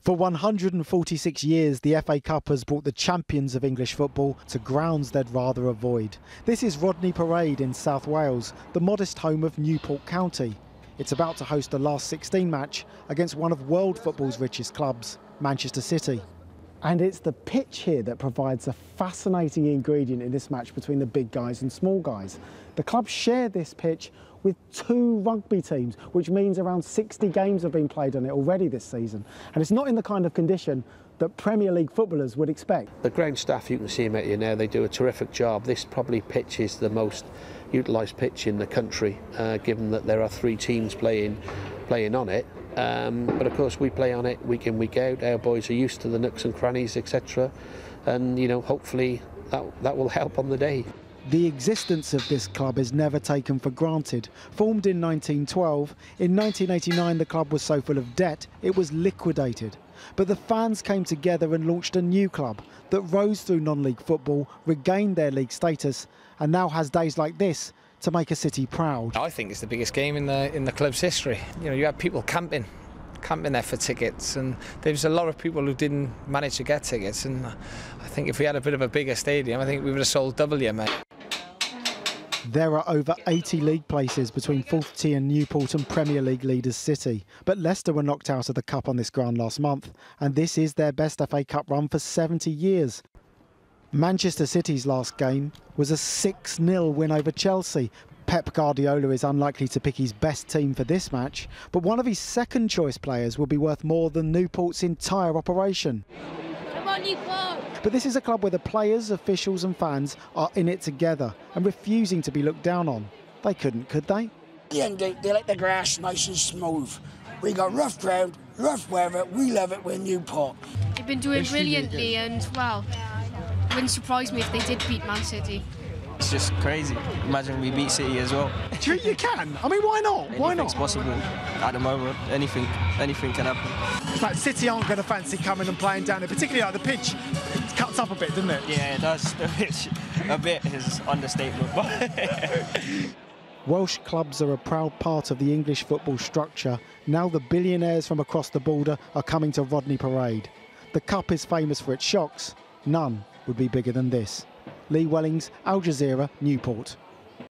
For 146 years, the FA Cup has brought the champions of English football to grounds they'd rather avoid. This is RODNEY Parade in South Wales, the modest home of Newport County. It's about to host the last 16 match against one of world football's richest clubs, Manchester City. And it's the pitch here that provides a fascinating ingredient in this match between the big guys and small guys. The club share this pitch with 2 rugby teams, which means around 60 games have been played on it already this season. And it's not in the kind of condition that Premier League footballers would expect. The ground staff, you can see them out here now, they do a terrific job. This probably pitch is the most utilised pitch in the country, given that there are 3 teams playing on it. But of course we play on it week in, week out. Our boys are used to the nooks and crannies, etc. And, you know, hopefully that will help on the day. The existence of this club is never taken for granted. Formed in 1912, in 1989 the club was so full of debt it was liquidated. But the fans came together and launched a new club that rose through non-league football, regained their league status, and now has days like this to make a city proud. I think it's the biggest game in the club's history. You know, you had people camping there for tickets, and there's a lot of people who didn't manage to get tickets, and I think if we had a bit of a bigger stadium, I think we would have sold double here, mate. There are over 80 league places between 4th tier Newport and Premier League leaders City. But Leicester were knocked out of the Cup on this ground last month, and this is their best FA Cup run for 70 years. Manchester City's last game was a 6-0 win over Chelsea. Pep Guardiola is unlikely to pick his best team for this match, but one of his second choice players will be worth more than Newport's entire operation. Come on, Newport! But this is a club where the players, officials and fans are in it together and refusing to be looked down on. They couldn't, could they? Yeah, they like the grass nice and smooth. We got rough ground, rough weather, we love it with Newport. They've been doing brilliantly, and well, it wouldn't surprise me if they did beat Man City. It's just crazy. Imagine we beat City as well. Do you can? I mean, why not? Why not? Anything's possible at the moment. Anything can happen. In fact, City aren't going to fancy coming and playing down there, particularly like the pitch. It cuts up a bit, doesn't it? Yeah, it does. The pitch, a bit is understatement. Welsh clubs are a proud part of the English football structure. Now the billionaires from across the border are coming to RODNEY Parade. The Cup is famous for its shocks. None would be bigger than this. Lee Wellings, Al Jazeera, Newport.